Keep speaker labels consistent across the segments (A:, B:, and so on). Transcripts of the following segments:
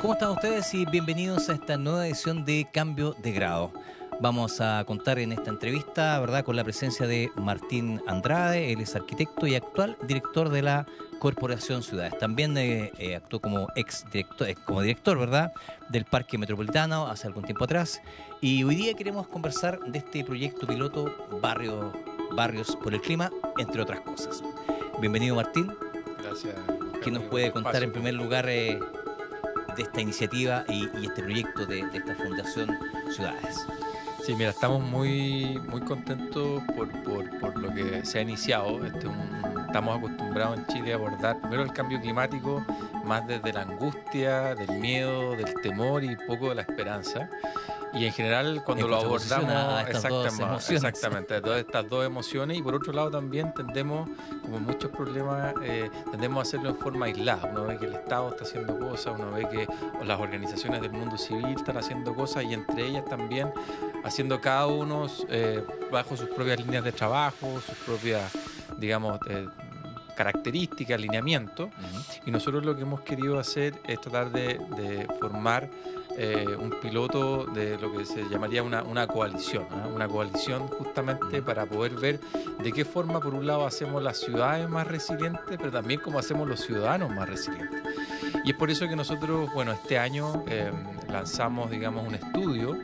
A: ¿Cómo están ustedes? Y bienvenidos a esta nueva edición de Cambio de Grado. Vamos a contar en esta entrevista, ¿verdad?, con la presencia de Martín Andrade. Él es arquitecto y actual director de la Corporación Ciudades. También actuó como director, ¿verdad?, del Parque Metropolitano hace algún tiempo atrás. Y hoy día queremos conversar de este proyecto piloto Barrios por el Clima, entre otras cosas. Bienvenido, Martín.
B: Gracias.
A: ¿Qué nos puede contar en primer lugar de esta iniciativa y este proyecto de esta Fundación Ciudades?
B: Sí, mira, estamos muy contentos por lo que se ha iniciado. Estamos acostumbrados en Chile a abordar primero el cambio climático más desde la angustia, del miedo, del temor y poco de la esperanza. Y en general cuando lo abordamos exactamente todas estas dos emociones, y por otro lado también tendemos, como muchos problemas, tendemos a hacerlo en forma aislada. Uno ve que el Estado está haciendo cosas, uno ve que las organizaciones del mundo civil están haciendo cosas, y entre ellas también haciendo cada uno bajo sus propias líneas de trabajo, sus propias, digamos, características, alineamientos. Y nosotros lo que hemos querido hacer es tratar de formar un piloto de lo que se llamaría una coalición, ¿no? Una coalición justamente para poder ver de qué forma, por un lado, hacemos las ciudades más resilientes, pero también cómo hacemos los ciudadanos más resilientes. Y es por eso que nosotros, bueno, este año lanzamos, digamos, un estudio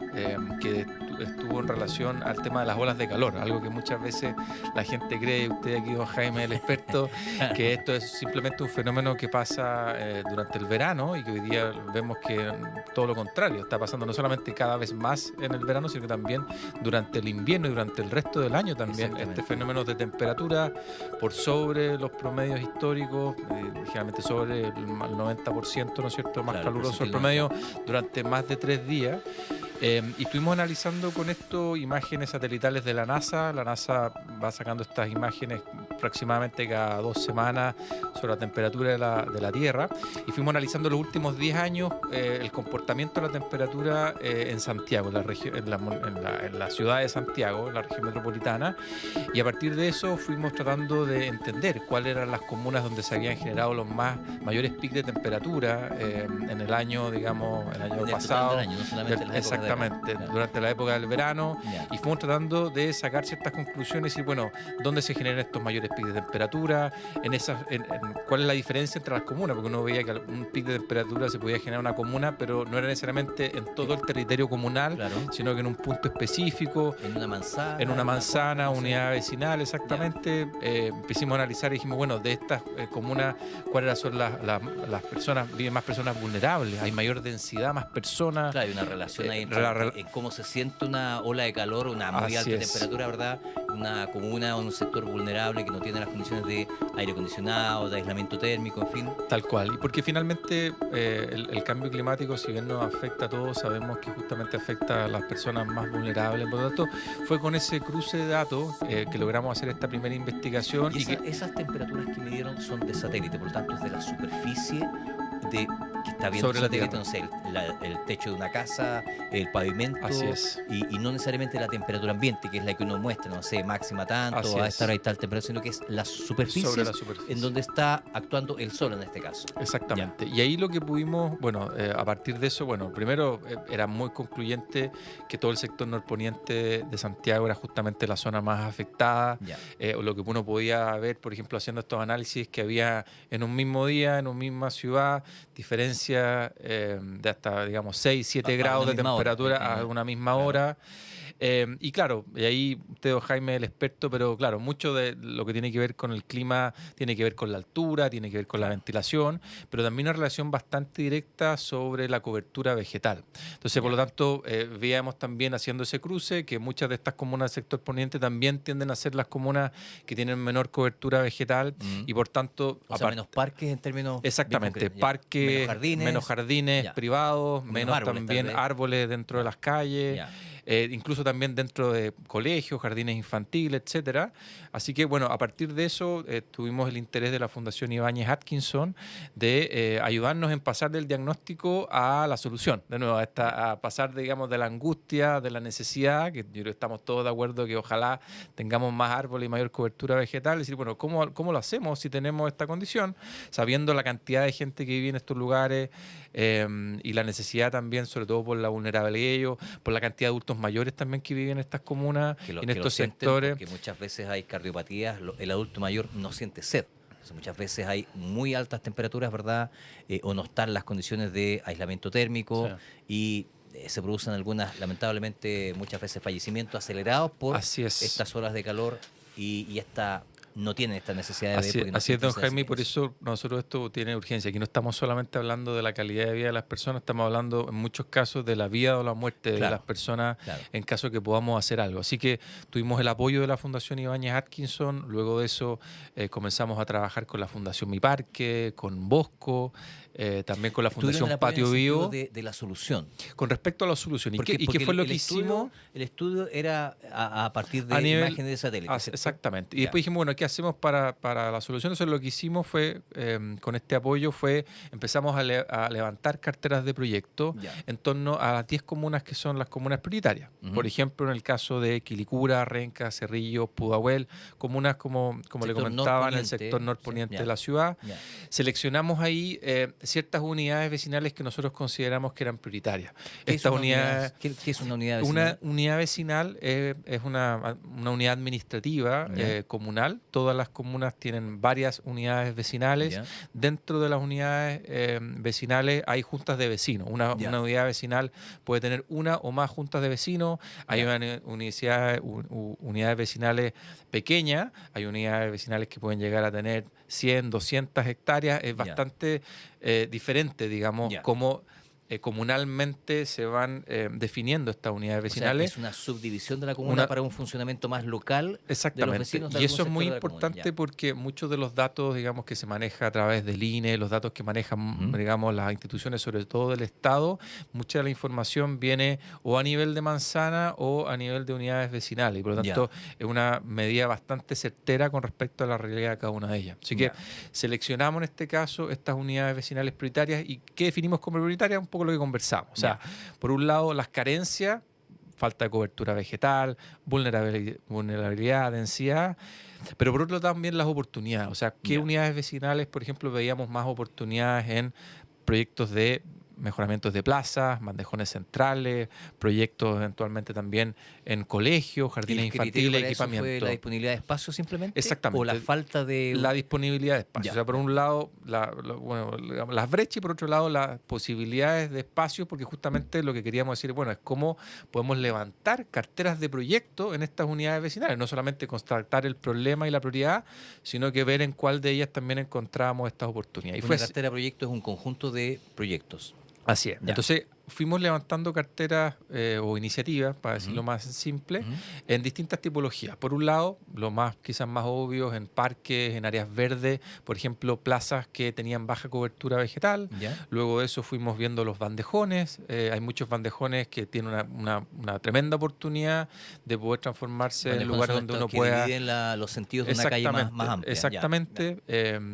B: que estuvo en relación al tema de las olas de calor, algo que muchas veces la gente cree, usted aquí, don Jaime, el experto, que esto es simplemente un fenómeno que pasa durante el verano, y que hoy día vemos que todo lo contrario, está pasando no solamente cada vez más en el verano, sino que también durante el invierno y durante el resto del año también este fenómeno de temperatura por sobre los promedios históricos, generalmente sobre el 90%, ¿no es cierto?, más caluroso el promedio durante más de 3 días. Y estuvimos analizando con esto imágenes satelitales de la NASA. La NASA va sacando estas imágenes aproximadamente cada 2 semanas sobre la temperatura de la Tierra, y fuimos analizando los últimos 10 años el comportamiento de la temperatura en Santiago, en la ciudad de Santiago, en la región metropolitana, y a partir de eso fuimos tratando de entender cuáles eran las comunas donde se habían generado los mayores picos de temperatura en el año, digamos, el año pasado.
A: Año, no solamente
B: exactamente, durante la época del verano, y fuimos tratando de sacar ciertas conclusiones y, bueno, dónde se generan estos mayores picos de temperatura, cuál es la diferencia entre las comunas, porque uno veía que un pico de temperatura se podía generar en una comuna, pero no era necesariamente en todo el territorio comunal, sino que en un punto específico, en una manzana, unidad vecinal, exactamente. Empezamos a analizar y dijimos, bueno, de estas comunas, ¿cuáles son las personas, viven más personas vulnerables? Hay mayor densidad, más personas.
A: Claro, hay una relación ahí en cómo se siente una ola de calor, una muy alta temperatura, ¿verdad? Una comuna o un sector vulnerable que no tiene las condiciones de aire acondicionado, de aislamiento térmico, en fin.
B: Tal cual. Y porque finalmente el cambio climático, si bien nos afecta a todos, sabemos que justamente afecta a las personas más vulnerables. Por lo tanto, fue con ese cruce de datos que logramos hacer esta primera investigación.
A: Esas temperaturas que midieron son de satélite, por lo tanto es de la superficie que está viendo
B: sobre
A: satélite,
B: la
A: no sé, el techo de una casa, el pavimento.
B: Así es.
A: Y no necesariamente la temperatura ambiente, que es la que uno muestra, no sé, máxima tanto, a esta hora y tal temperatura, sino que es la superficie en donde está actuando el sol en este caso.
B: Exactamente. Y ahí lo que pudimos, bueno, a partir de eso, bueno, primero era muy concluyente que todo el sector norponiente de Santiago era justamente la zona más afectada. Lo que uno podía ver, por ejemplo, haciendo estos análisis, que había en un mismo día, en una misma ciudad, diferencia de hasta, digamos, 6, 7 grados de temperatura a una misma hora. Y claro, y ahí usted, don Jaime, el experto, pero claro, mucho de lo que tiene que ver con el clima tiene que ver con la altura, tiene que ver con la ventilación, pero también una relación bastante directa sobre la cobertura vegetal. Entonces, por lo tanto, veíamos también, haciendo ese cruce, que muchas de estas comunas del sector poniente también tienden a ser las comunas que tienen menor cobertura vegetal, y por tanto...
A: O sea, menos parques en términos...
B: Exactamente, parques, menos jardines privados, menos árboles, también árboles dentro de las calles. incluso también dentro de colegios, jardines infantiles, etcétera. Así que, bueno, a partir de eso tuvimos el interés de la Fundación Ibáñez Atkinson de ayudarnos en pasar del diagnóstico a la solución. De nuevo, a pasar, digamos, de la angustia, de la necesidad, que yo creo que estamos todos de acuerdo que ojalá tengamos más árboles y mayor cobertura vegetal. Es decir, bueno, ¿cómo lo hacemos si tenemos esta condición? Sabiendo la cantidad de gente que vive en estos lugares y la necesidad también, sobre todo por la vulnerabilidad de ellos, por la cantidad de adultos mayores también que viven en estas comunas, en estos sectores.
A: Porque muchas veces hay cardiopatías, el adulto mayor no siente sed. Entonces, muchas veces hay muy altas temperaturas, ¿verdad? O no están las condiciones de aislamiento térmico y se producen algunas, lamentablemente, muchas veces fallecimientos acelerados por estas olas de calor y esta no tienen esta necesidad de ver.
B: Así es, don Jaime, y por eso nosotros esto tiene urgencia. Aquí no estamos solamente hablando de la calidad de vida de las personas, estamos hablando en muchos casos de la vida o la muerte de las personas en caso que podamos hacer algo. Así que tuvimos el apoyo de la Fundación Ibáñez Atkinson, luego de eso comenzamos a trabajar con la Fundación Mi Parque, con Bosco, también con la Fundación Patio Vivo.
A: De la solución.
B: Con respecto a la solución. ¿Y qué fue lo que hicimos?
A: El estudio era a partir de imágenes de satélite.
B: Exactamente. Y después dijimos, bueno, ¿qué hacemos para la solución? Entonces lo que hicimos fue, con este apoyo, empezamos a levantar carteras de proyectos en torno a las 10 comunas que son las comunas prioritarias. Por ejemplo, en el caso de Quilicura, Renca, Cerrillo, Pudahuel, comunas como le comentaba, en el sector norponiente de la ciudad. Seleccionamos ahí ciertas unidades vecinales que nosotros consideramos que eran prioritarias.
A: ¿Qué es una unidad vecinal?
B: Una unidad vecinal es una unidad administrativa comunal. Todas las comunas tienen varias unidades vecinales. Dentro de las unidades vecinales hay juntas de vecinos. Una unidad vecinal puede tener una o más juntas de vecinos. Hay unidades vecinales pequeñas. Hay unidades vecinales que pueden llegar a tener 100, 200 hectáreas. Es bastante diferente, digamos, como comunalmente se van definiendo estas unidades vecinales.
A: O sea, es una subdivisión de la comuna para un funcionamiento más local.
B: Exactamente.
A: De los vecinos de
B: y eso es muy
A: importante
B: porque muchos de los datos, digamos, que se maneja a través del INE, los datos que manejan, digamos, las instituciones, sobre todo del Estado, mucha de la información viene o a nivel de manzana o a nivel de unidades vecinales. Y por lo tanto, es una medida bastante certera con respecto a la realidad de cada una de ellas. Así que seleccionamos en este caso estas unidades vecinales prioritarias. ¿Y qué definimos como prioritarias? Un poco lo que conversamos. O sea, por un lado, las carencias, falta de cobertura vegetal, vulnerabilidad, densidad, pero por otro también las oportunidades. O sea, ¿qué unidades vecinales, por ejemplo, veíamos más oportunidades en proyectos de mejoramientos de plazas, bandejones centrales, proyectos eventualmente también en colegios, jardines infantiles, equipamiento?
A: ¿Fue la disponibilidad de espacio simplemente?
B: Exactamente.
A: ¿O la falta de...?
B: La disponibilidad de espacio. O sea, por un lado, las brechas y por otro lado, las posibilidades de espacio, porque justamente lo que queríamos decir, bueno, es cómo podemos levantar carteras de proyectos en estas unidades vecinales. No solamente constatar el problema y la prioridad, sino que ver en cuál de ellas también encontrábamos estas oportunidades.
A: Una cartera de proyectos es un conjunto de proyectos.
B: Así es. Entonces, fuimos levantando carteras o iniciativas, para decirlo más simple, en distintas tipologías. Por un lado, lo más quizás más obvio, en parques, en áreas verdes, por ejemplo, plazas que tenían baja cobertura vegetal. Luego de eso fuimos viendo los bandejones. Hay muchos bandejones que tienen una tremenda oportunidad de poder transformarse en lugares donde uno pueda...
A: dividen los sentidos de una calle más amplia.
B: Exactamente.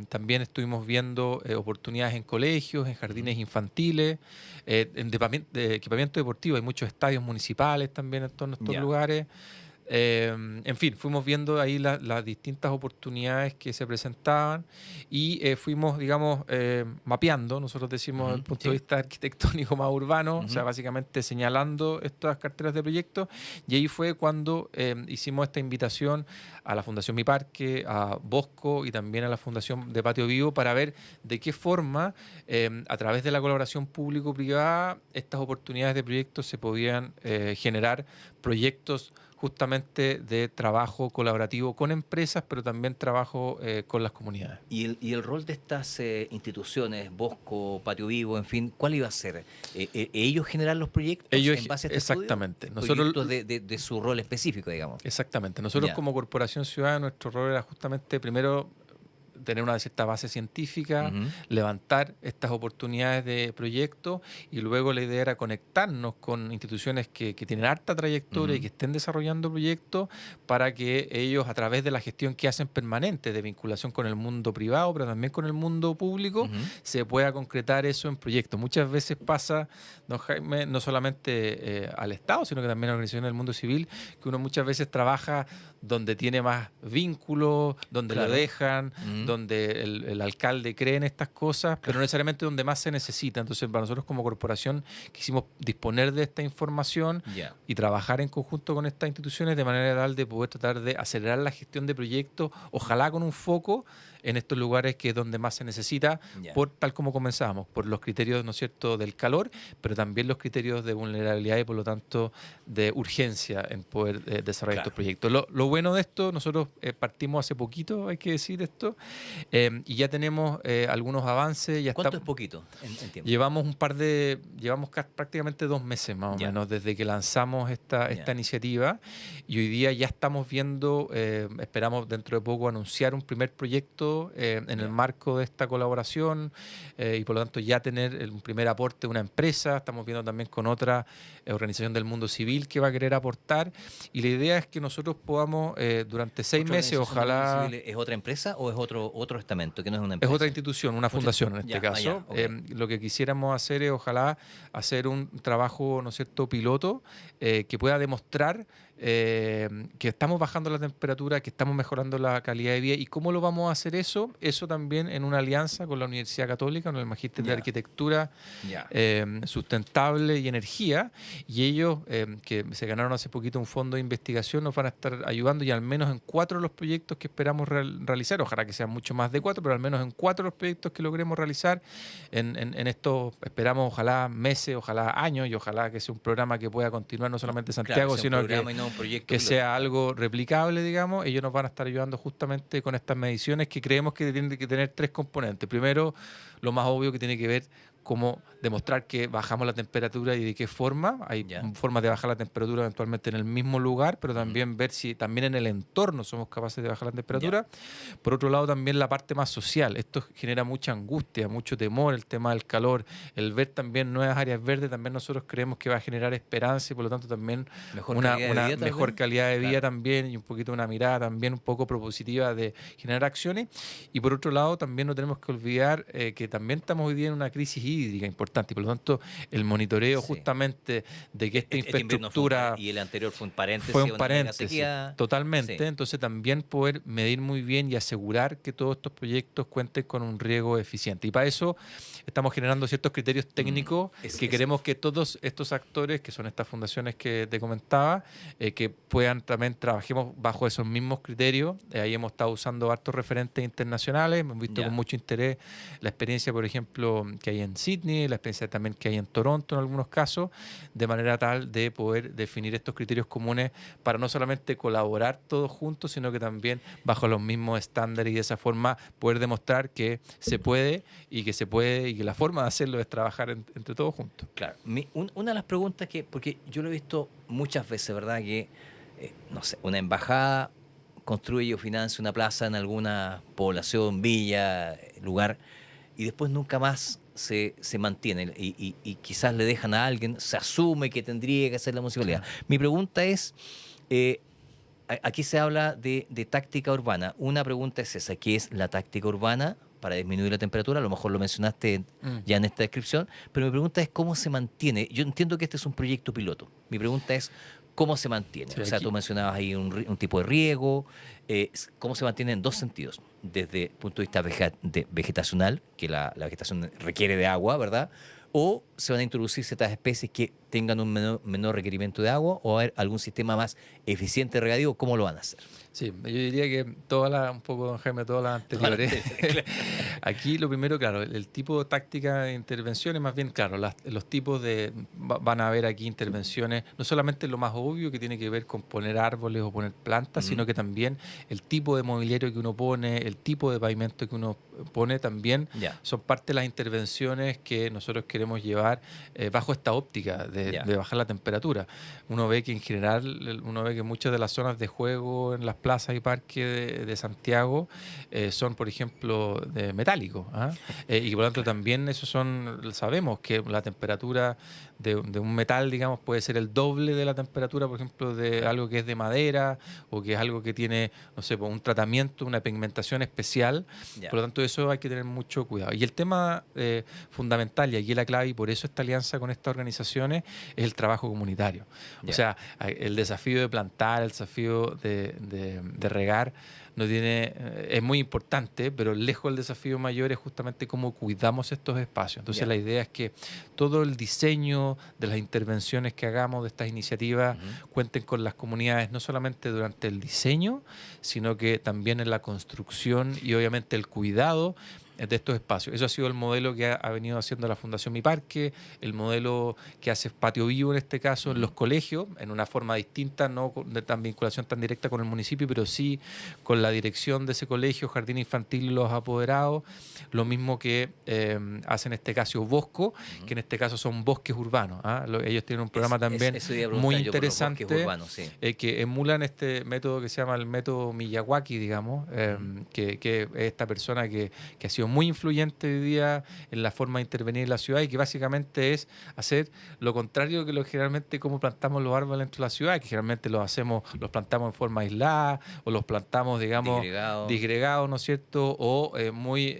B: También estuvimos viendo oportunidades en colegios, en jardines infantiles, de equipamiento deportivo. Hay muchos estadios municipales también en todos estos lugares. En fin, fuimos viendo ahí las distintas oportunidades que se presentaban y fuimos, digamos, mapeando, nosotros decimos desde el punto de vista arquitectónico más urbano, o sea, básicamente señalando estas carteras de proyectos, y ahí fue cuando hicimos esta invitación a la Fundación Mi Parque, a Bosco y también a la Fundación de Patio Vivo para ver de qué forma, a través de la colaboración público-privada, estas oportunidades de proyectos se podían generar proyectos justamente de trabajo colaborativo con empresas, pero también trabajo con las comunidades.
A: ¿Y el rol de estas instituciones, Bosco, Patio Vivo, en fin, cuál iba a ser? ¿Ellos generar los proyectos en base a este
B: exactamente.
A: estudio? Proyectos de su rol específico, digamos.
B: Exactamente. Nosotros como Corporación Ciudadana, nuestro rol era justamente primero tener una cierta base científica, levantar estas oportunidades de proyecto, y luego la idea era conectarnos con instituciones que tienen harta trayectoria y que estén desarrollando proyectos para que ellos, a través de la gestión que hacen permanente de vinculación con el mundo privado, pero también con el mundo público, se pueda concretar eso en proyectos. Muchas veces pasa, don Jaime, no solamente al Estado, sino que también a organizaciones del mundo civil, que uno muchas veces trabaja donde tiene más vínculos, donde lo dejan, donde el alcalde cree en estas cosas, pero no necesariamente donde más se necesita. Entonces, para nosotros como corporación quisimos disponer de esta información y trabajar en conjunto con estas instituciones de manera tal de poder tratar de acelerar la gestión de proyectos, ojalá con un foco en estos lugares que es donde más se necesita, por tal como comenzábamos, por los criterios, ¿no es cierto?, del calor, pero también los criterios de vulnerabilidad y por lo tanto de urgencia en poder desarrollar estos proyectos. Lo bueno de esto, nosotros partimos hace poquito, hay que decir esto, y ya tenemos algunos avances.
A: ¿Cuánto es poquito en tiempo?
B: Llevamos prácticamente 2 meses más o menos desde que lanzamos esta iniciativa, y hoy día ya estamos viendo, esperamos dentro de poco anunciar un primer proyecto en el marco de esta colaboración, y por lo tanto ya tener un primer aporte de una empresa. Estamos viendo también con otra organización del mundo civil que va a querer aportar, y la idea es que nosotros podamos durante 6 meses, ojalá...
A: ¿Es otra empresa o es otro estamento que no es una empresa?
B: Es otra institución, una fundación en este caso. Lo que quisiéramos hacer es ojalá hacer un trabajo, ¿no es cierto?, piloto, que pueda demostrar que estamos bajando la temperatura, que estamos mejorando la calidad de vida. ¿Y cómo lo vamos a hacer eso? Eso también en una alianza con la Universidad Católica, con el Magíster de Arquitectura Sustentable y Energía, y ellos, que se ganaron hace poquito un fondo de investigación, nos van a estar ayudando, y al menos en 4 de los proyectos que esperamos realizar, ojalá que sean mucho más de 4, pero al menos en 4 de los proyectos que logremos realizar en estos, esperamos, ojalá meses, ojalá años, y ojalá que sea un programa que pueda continuar no solamente en Santiago, sino que sea algo replicable, digamos. Ellos nos van a estar ayudando justamente con estas mediciones, que creemos que tienen que tener 3 componentes. Primero, lo más obvio, que tiene que ver cómo demostrar que bajamos la temperatura y de qué forma. Hay formas de bajar la temperatura eventualmente en el mismo lugar, pero también ver si también en el entorno somos capaces de bajar la temperatura. Por otro lado, también la parte más social. Esto genera mucha angustia, mucho temor, el tema del calor. El ver también nuevas áreas verdes, también nosotros creemos que va a generar esperanza, y por lo tanto también una mejor calidad de vida también, y un poquito una mirada también un poco propositiva de generar acciones. Y por otro lado, también no tenemos que olvidar que también estamos hoy día en una crisis hídrica importante, y por lo tanto el monitoreo justamente de que esta infraestructura...
A: Y el anterior fue un paréntesis.
B: Fue un paréntesis, totalmente. Entonces también poder medir muy bien y asegurar que todos estos proyectos cuenten con un riego eficiente. Y para eso estamos generando ciertos criterios técnicos que queremos que todos estos actores, que son estas fundaciones que te comentaba, que puedan también trabajemos bajo esos mismos criterios. Ahí hemos estado usando hartos referentes internacionales, hemos visto con mucho interés la experiencia, por ejemplo, que hay en Sydney, la experiencia también que hay en Toronto en algunos casos, de manera tal de poder definir estos criterios comunes para no solamente colaborar todos juntos, sino que también bajo los mismos estándares, y de esa forma poder demostrar que se puede, y que la forma de hacerlo es trabajar entre todos juntos.
A: Claro. Una de las preguntas porque yo lo he visto muchas veces, ¿verdad?, que no sé, una embajada construye o financia una plaza en alguna población, villa, lugar, y después nunca más se mantiene, y quizás le dejan a alguien, se asume que tendría que hacer la municipalidad. Mi pregunta es, aquí se habla de táctica urbana. Una pregunta es esa: ¿qué es la táctica urbana para disminuir la temperatura? A lo mejor lo mencionaste ya en esta descripción, pero mi pregunta es cómo se mantiene. Yo entiendo que este es un proyecto piloto. Mi pregunta es cómo se mantiene. O sea, tú mencionabas ahí un tipo de riego. ¿Cómo se mantiene en 2 sentidos? Desde el punto de vista vegetacional, que la vegetación requiere de agua, ¿verdad? ¿O se van a introducir ciertas especies que tengan un menor requerimiento de agua, o a haber algún sistema más eficiente de regadío? ¿Cómo lo van a hacer?
B: Sí, yo diría que un poco, don Jaime, todas las anteriores. Aquí lo primero, claro, el tipo de táctica de intervenciones, más bien, claro, los tipos van a haber aquí intervenciones, no solamente lo más obvio que tiene que ver con poner árboles o poner plantas, sino que también el tipo de mobiliario que uno pone, el tipo de pavimento que uno pone, también son parte de las intervenciones que nosotros queremos llevar bajo esta óptica de bajar la temperatura. Uno ve que en general, muchas de las zonas de juego en las plazas y parques de Santiago son, por ejemplo, de metálicos, ¿ah? Y por lo tanto también eso sabemos que la temperatura de un metal, digamos, puede ser el doble de la temperatura, por ejemplo, de algo que es de madera o que es algo que tiene, no sé, pues, un tratamiento, una pigmentación especial.
A: Ya.
B: Por lo tanto, eso hay que tener mucho cuidado. Y el tema fundamental, y aquí la clave, y por eso esta alianza con estas organizaciones, es el trabajo comunitario.
A: Ya.
B: O sea, el desafío de plantar, el desafío de regar, no tiene, es muy importante, pero lejos el desafío mayor es justamente cómo cuidamos estos espacios. Entonces,
A: Ya.
B: la idea es que todo el diseño de las intervenciones que hagamos de estas iniciativas cuenten con las comunidades, no solamente durante el diseño, sino que también en la construcción y obviamente el cuidado de estos espacios. Eso ha sido el modelo que ha venido haciendo la Fundación Mi Parque, el modelo que hace Patio Vivo en este caso en los colegios, en una forma distinta, no de tan vinculación tan directa con el municipio, pero sí con la dirección de ese colegio, jardín infantil y los apoderados, lo mismo que hace en este caso Bosco, que en este caso son bosques urbanos, ¿ah? Ellos tienen un programa también muy interesante
A: urbanos, sí.
B: Que emulan este método que se llama el método Miyawaki, digamos, que es esta persona que ha sido muy influyente hoy día en la forma de intervenir en la ciudad y que básicamente es hacer lo contrario que generalmente como plantamos los árboles dentro de la ciudad, que generalmente los plantamos en forma aislada o los plantamos, digamos, disgregados, ¿no es cierto? O muy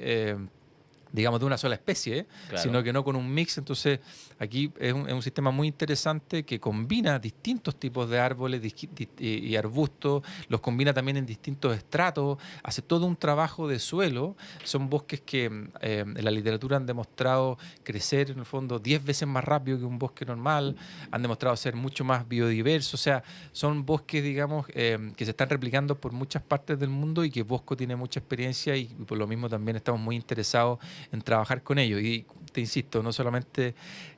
B: digamos, de una sola especie,
A: claro,
B: sino que no con un mix. Entonces, aquí es un sistema muy interesante que combina distintos tipos de árboles y arbustos, los combina también en distintos estratos, hace todo un trabajo de suelo. Son bosques que en la literatura han demostrado crecer, en el fondo, 10 veces más rápido que un bosque normal, han demostrado ser mucho más biodiversos. O sea, son bosques, digamos, que se están replicando por muchas partes del mundo y que Bosco tiene mucha experiencia y por lo mismo también estamos muy interesados en trabajar con ellos. Y te insisto, no solamente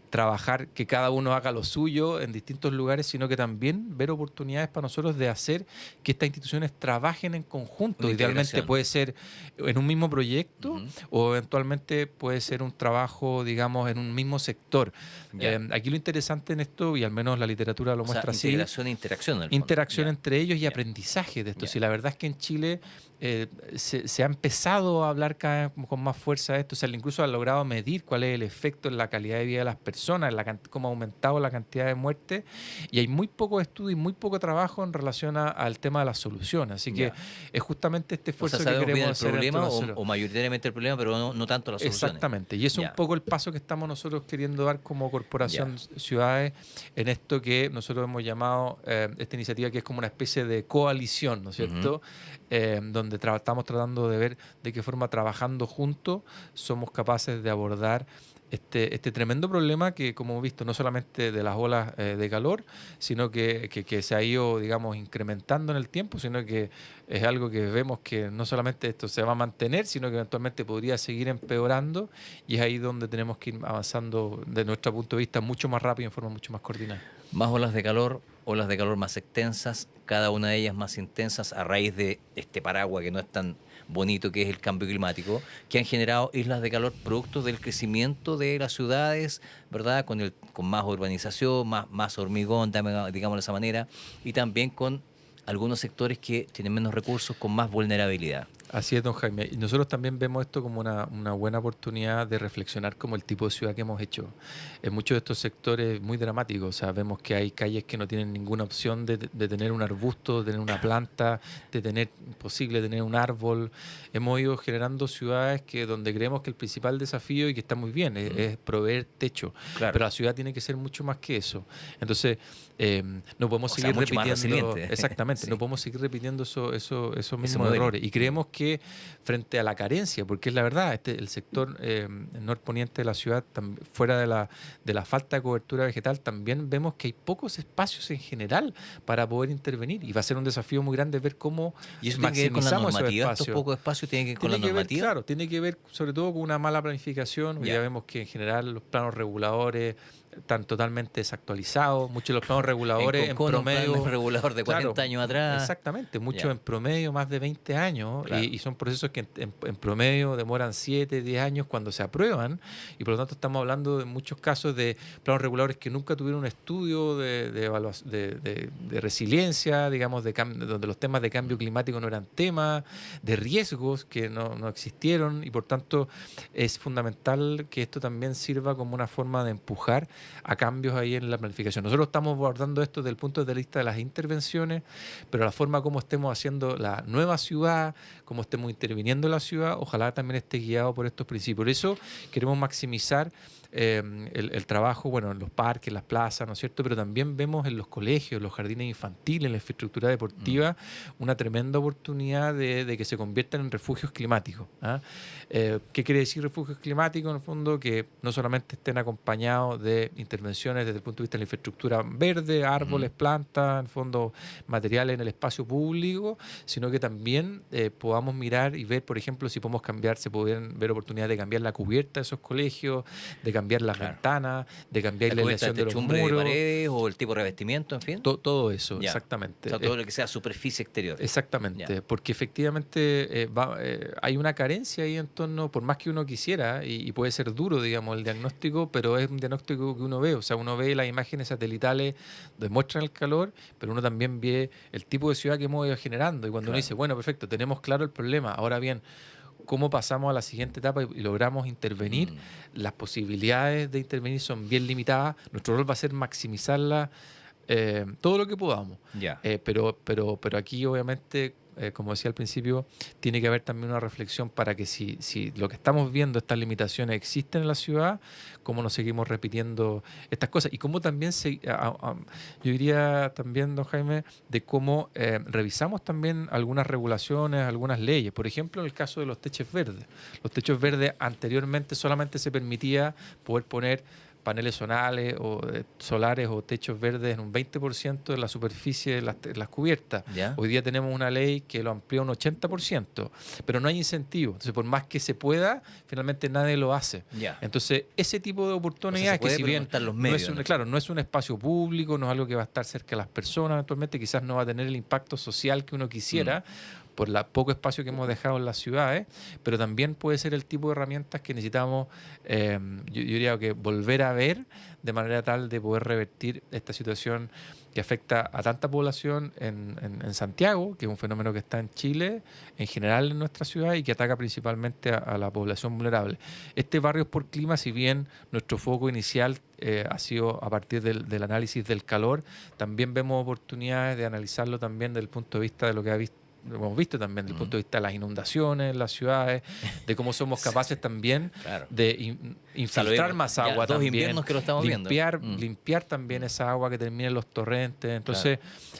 B: trabajar que cada uno haga lo suyo en distintos lugares, sino que también ver oportunidades para nosotros de hacer que estas instituciones trabajen en conjunto. Idealmente puede ser en un mismo proyecto o eventualmente puede ser un trabajo, digamos, en un mismo sector. Aquí lo interesante en esto, y al menos la literatura lo muestra así,
A: integración e interacción.
B: Interacción entre ellos y aprendizaje de esto. Si la verdad es que en Chile se ha empezado a hablar cada vez con más fuerza de esto, o sea, incluso ha logrado medir cuál es el efecto en la calidad de vida de las personas, cómo ha aumentado la cantidad de muertes, y hay muy poco estudio y muy poco trabajo en relación al tema de las soluciones. Así que es justamente este esfuerzo que queremos hacer.
A: El problema o mayoritariamente el problema, pero no tanto las soluciones.
B: Exactamente, y es un poco el paso que estamos nosotros queriendo dar como Corporación Ciudades en esto que nosotros hemos llamado esta iniciativa, que es como una especie de coalición, ¿no es cierto? Donde estamos tratando de ver de qué forma, trabajando juntos, somos capaces de abordar este tremendo problema que, como hemos visto, no solamente de las olas de calor, sino que se ha ido, digamos, incrementando en el tiempo, sino que es algo que vemos que no solamente esto se va a mantener, sino que eventualmente podría seguir empeorando, y es ahí donde tenemos que ir avanzando, de nuestro punto de vista, mucho más rápido y en forma mucho más coordinada.
A: Más olas de calor más extensas, cada una de ellas más intensas a raíz de este paraguas que no es tan bonito, que es el cambio climático, que han generado islas de calor producto del crecimiento de las ciudades, ¿verdad? Con más urbanización, más hormigón, digamos de esa manera, y también con algunos sectores que tienen menos recursos, con más vulnerabilidad.
B: Así es, don Jaime. Y nosotros también vemos esto como una buena oportunidad de reflexionar como el tipo de ciudad que hemos hecho. En muchos de estos sectores muy dramáticos, o sea, vemos que hay calles que no tienen ninguna opción de tener un arbusto, de tener una planta, de tener un árbol. Hemos ido generando ciudades donde creemos que el principal desafío, y que está muy bien, es proveer techo. Claro. Pero la ciudad tiene que ser mucho más que eso. Entonces, no podemos seguir repitiendo. Exactamente, sí. No podemos seguir repitiendo esos mismos errores. Y creemos que frente a la carencia, porque es la verdad, el sector norponiente de la ciudad, fuera de la falta de cobertura vegetal, también vemos que hay pocos espacios en general para poder intervenir, y va a ser un desafío muy grande ver cómo maximizamos esos espacios.
A: Estos pocos espacios tienen que ver con la normativa.
B: Claro, tiene que ver sobre todo con una mala planificación. Hoy ya vemos que en general los planos reguladores están totalmente desactualizados, muchos de los planos reguladores en
A: Concón, un
B: promedio...
A: plan regulador de 40
B: Claro,
A: años atrás.
B: exactamente, muchos
A: Ya.
B: en promedio más de 20 años
A: Claro.
B: y son procesos que en promedio demoran 7, 10 años cuando se aprueban y por lo tanto estamos hablando en muchos casos de planos reguladores que nunca tuvieron un estudio de resiliencia, digamos, donde los temas de cambio climático no eran temas, de riesgos que no existieron y por tanto es fundamental que esto también sirva como una forma de empujar a cambios ahí en la planificación. Nosotros estamos abordando esto desde el punto de vista de las intervenciones, pero la forma como estemos haciendo la nueva ciudad, como estemos interviniendo en la ciudad, ojalá también esté guiado por estos principios. Por eso queremos maximizar el trabajo, bueno, en los parques, en las plazas, ¿no es cierto? Pero también vemos en los colegios, en los jardines infantiles, en la infraestructura deportiva, una tremenda oportunidad de que se conviertan en refugios climáticos. ¿Ah? ¿Qué quiere decir refugios climáticos? En el fondo, que no solamente estén acompañados de intervenciones desde el punto de vista de la infraestructura verde, árboles, plantas, en el fondo, materiales en el espacio público, sino que también podamos mirar y ver, por ejemplo, si podemos cambiar, se pueden ver oportunidades de cambiar la cubierta de esos colegios, de cambiar las ventanas, de cambiar la
A: cubierta
B: elevación
A: de
B: de los
A: techumbre de
B: muros.
A: paredes o el tipo de revestimiento, en fin.
B: Todo eso,
A: Ya.
B: exactamente.
A: O sea, todo lo que sea superficie exterior.
B: Exactamente,
A: Ya.
B: porque efectivamente hay una carencia ahí en torno, por más que uno quisiera, y puede ser duro, digamos, el diagnóstico, pero es un diagnóstico que uno ve, o sea, uno ve las imágenes satelitales donde muestran el calor, pero uno también ve el tipo de ciudad que hemos ido generando, y cuando uno dice, bueno, perfecto, tenemos claro el problema, ahora bien, cómo pasamos a la siguiente etapa y logramos intervenir, las posibilidades de intervenir son bien limitadas, nuestro rol va a ser maximizarla todo lo que podamos.
A: Ya.
B: Pero aquí obviamente, como decía al principio, tiene que haber también una reflexión para que si lo que estamos viendo, estas limitaciones existen en la ciudad, cómo nos seguimos repitiendo estas cosas y cómo también, yo diría también, don Jaime, de cómo revisamos también algunas regulaciones, algunas leyes. Por ejemplo, en el caso de los techos verdes. Los techos verdes anteriormente solamente se permitía poder poner paneles solares o techos verdes en un 20% de la superficie de las cubiertas.
A: ¿Ya?
B: Hoy día tenemos una ley que lo amplía un 80%, pero no hay incentivo. Entonces, por más que se pueda, finalmente nadie lo hace.
A: Ya.
B: Entonces, ese tipo de oportunidades
A: puede,
B: que si
A: pero
B: bien
A: no están los
B: no
A: medios,
B: es un,
A: ¿no?
B: claro, no es un espacio público, no es algo que va a estar cerca de las personas, eventualmente quizás no va a tener el impacto social que uno quisiera, por el poco espacio que hemos dejado en las ciudades, pero también puede ser el tipo de herramientas que necesitamos, yo diría que volver a ver de manera tal de poder revertir esta situación que afecta a tanta población en Santiago, que es un fenómeno que está en Chile, en general en nuestra ciudad y que ataca principalmente a la población vulnerable. Este Barrios por Clima, si bien nuestro foco inicial ha sido a partir del análisis del calor, también vemos oportunidades de analizarlo también desde el punto de vista de lo que hemos visto también desde el punto de vista de las inundaciones en las ciudades, de cómo somos capaces también
A: Claro.
B: de infiltrar más agua
A: dos
B: también,
A: inviernos que lo estamos
B: limpiar también esa agua que termina en los torrentes. Entonces,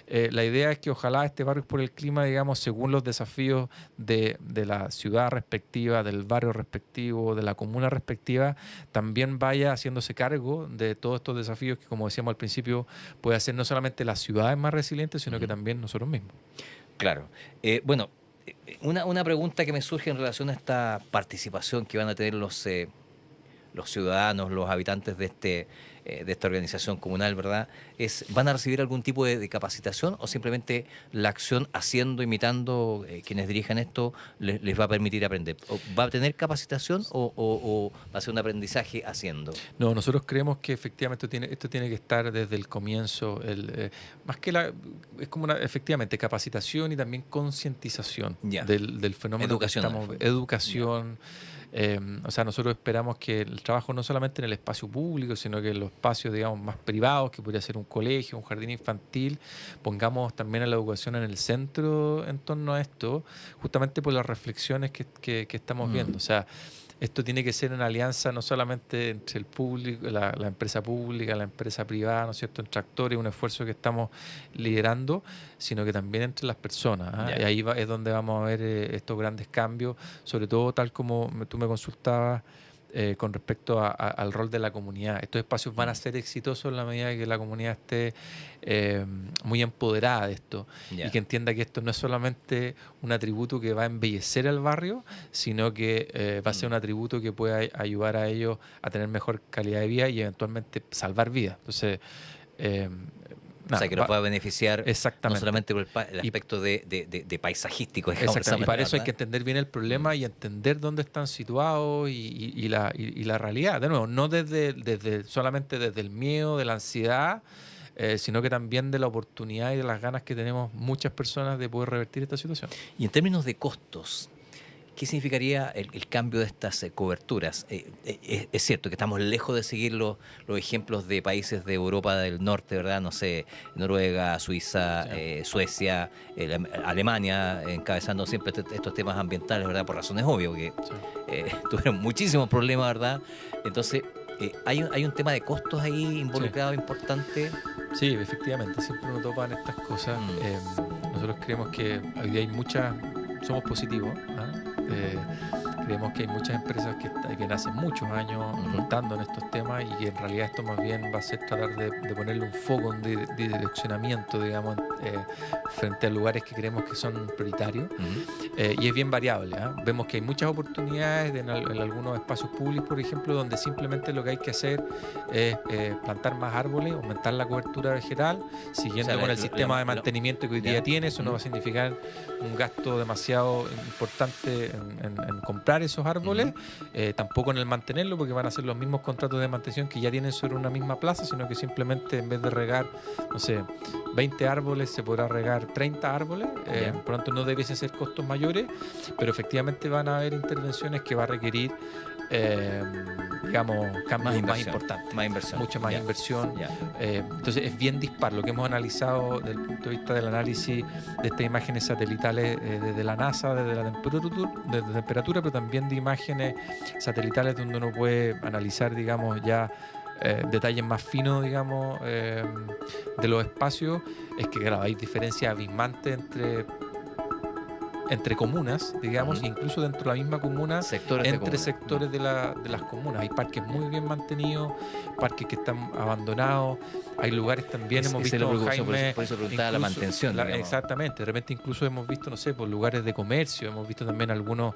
B: la idea es que ojalá este Barrios por el Clima, digamos, según los desafíos de la ciudad respectiva, del barrio respectivo, de la comuna respectiva, también vaya haciéndose cargo de todos estos desafíos que, como decíamos al principio, puede hacer no solamente las ciudades más resilientes, sino que también nosotros mismos.
A: Claro. Bueno, una pregunta que me surge en relación a esta participación que van a tener los ciudadanos, los habitantes de esta organización comunal, ¿verdad? ¿Van a recibir algún tipo de capacitación o simplemente la acción haciendo, imitando quienes dirijan esto les va a permitir aprender? ¿O ¿Va a tener capacitación o va a ser un aprendizaje haciendo?
B: No, nosotros creemos que efectivamente esto tiene que estar desde el comienzo, más que es como efectivamente capacitación y también concientización del fenómeno.
A: Educación.
B: Educación. O sea, nosotros esperamos que el trabajo no solamente en el espacio público, sino que en los espacios, digamos, más privados, que podría ser un colegio, un jardín infantil, pongamos también a la educación en el centro en torno a esto, justamente por las reflexiones que estamos viendo. O sea, esto tiene que ser una alianza no solamente entre el público, la empresa pública, la empresa privada, ¿no es cierto?, entre actores, un esfuerzo que estamos liderando, sino que también entre las personas. ¿Eh? Y ahí es donde vamos a ver estos grandes cambios, sobre todo tal como tú me consultabas, con respecto al rol de la comunidad. Estos espacios van a ser exitosos en la medida que la comunidad esté muy empoderada de esto y que entienda que esto no es solamente un atributo que va a embellecer el barrio, sino que va a ser un atributo que pueda ayudar a ellos a tener mejor calidad de vida y eventualmente salvar vidas. Entonces,
A: o sea, que nos va a beneficiar no solamente por el aspecto de paisajístico.
B: Exactamente. Y para eso hay que entender bien el problema y entender dónde están situados y la realidad. De nuevo, no solamente desde el miedo, de la ansiedad, sino que también de la oportunidad y de las ganas que tenemos muchas personas de poder revertir esta situación.
A: Y en términos de costos, ¿qué significaría el cambio de estas coberturas? Es cierto que estamos lejos de seguir los ejemplos de países de Europa del Norte, ¿verdad? No sé, Noruega, Suiza, Suecia, Alemania, encabezando siempre estos temas ambientales, ¿verdad? Por razones obvias, que tuvieron muchísimos problemas, ¿verdad? Entonces, ¿hay un tema de costos ahí involucrado importante?
B: Sí, efectivamente, siempre nos topan estas cosas. Nosotros creemos que hoy día somos positivos, creemos que hay muchas empresas que nacen muchos años luchando en estos temas y que en realidad esto más bien va a ser tratar de ponerle un foco de direccionamiento, digamos, frente a lugares que creemos que son prioritarios. Y es bien variable. Vemos que hay muchas oportunidades en algunos espacios públicos, por ejemplo, donde simplemente lo que hay que hacer es plantar más árboles, aumentar la cobertura vegetal, siguiendo con el sistema de mantenimiento que hoy día tiene. Eso no va a significar un gasto demasiado importante en comprar esos árboles, tampoco en el mantenerlo, porque van a ser los mismos contratos de mantención que ya tienen sobre una misma plaza, sino que simplemente en vez de regar, no sé, 20 árboles, se podrá regar 30 árboles, por lo tanto no debiesen ser costos mayores, pero efectivamente van a haber intervenciones que va a requerir digamos, cambios más importantes.
A: Más inversión.
B: Mucha más inversión. Entonces es bien dispar. Lo que hemos analizado desde el punto de vista del análisis de estas imágenes satelitales desde la NASA, desde la temperatura, pero también de imágenes satelitales donde uno puede analizar, digamos, ya detalles más finos, digamos, de los espacios, es que, claro, hay diferencias abismantes entre comunas, digamos, incluso dentro de la misma comuna, entre sectores de las comunas. Hay parques muy bien mantenidos, parques que están abandonados, hay lugares también, hemos visto, Jaime,
A: por eso preguntaba la mantención.
B: Exactamente, de repente incluso hemos visto, no sé, por lugares de comercio, hemos visto también algunos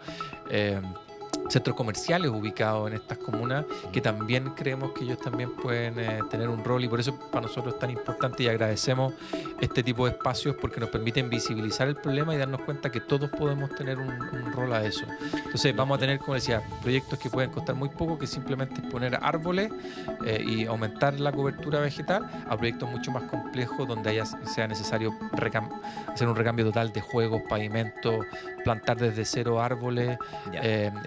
B: centros comerciales ubicados en estas comunas que también creemos que ellos también pueden tener un rol, y por eso para nosotros es tan importante y agradecemos este tipo de espacios porque nos permiten visibilizar el problema y darnos cuenta que todos podemos tener un rol a eso. Entonces vamos a tener, como decía, proyectos que pueden costar muy poco, que simplemente es poner árboles y aumentar la cobertura vegetal, a proyectos mucho más complejos donde sea necesario hacer un recambio total de juegos, pavimentos, plantar desde cero árboles,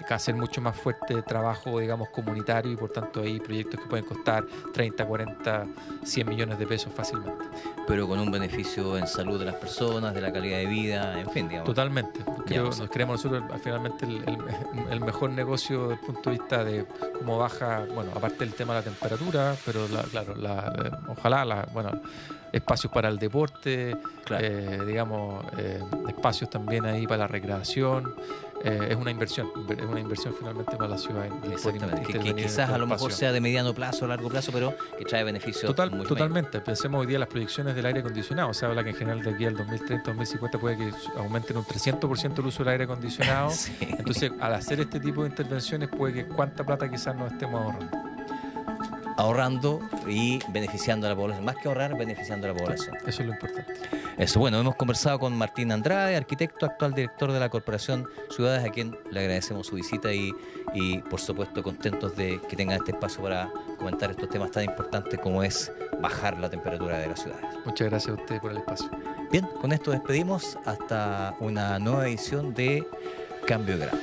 B: hacer mucho más fuerte trabajo, digamos, comunitario, y por tanto hay proyectos que pueden costar 30, 40, 100 millones de pesos fácilmente.
A: Pero con un beneficio en salud de las personas, de la calidad de vida, en fin, digamos.
B: Totalmente. Nos creemos nosotros finalmente el mejor negocio desde el punto de vista de cómo baja, bueno, aparte del tema de la temperatura, pero ojalá, espacios para el deporte, digamos, espacios también ahí para la recreación. Es una inversión finalmente para la ciudad.
A: Exactamente, que quizás a lo mejor sea de mediano plazo o largo plazo, pero que trae beneficios.
B: Totalmente. Mayor. Pensemos hoy día las proyecciones del aire acondicionado. Se habla que en general de aquí al 2030, 2050 puede que aumenten un 300% el uso del aire acondicionado. Sí. Entonces, al hacer este tipo de intervenciones, puede que cuánta plata quizás nos estemos
A: ahorrando y beneficiando a la población. Más que ahorrar, beneficiando a la población.
B: Eso es lo importante.
A: Eso, bueno, hemos conversado con Martín Andrade, arquitecto, actual director de la Corporación Ciudades, a quien le agradecemos su visita y por supuesto contentos de que tengan este espacio para comentar estos temas tan importantes como es bajar la temperatura de las ciudades.
B: Muchas gracias a ustedes por el espacio.
A: Bien, con esto despedimos hasta una nueva edición de Cambio de Grado.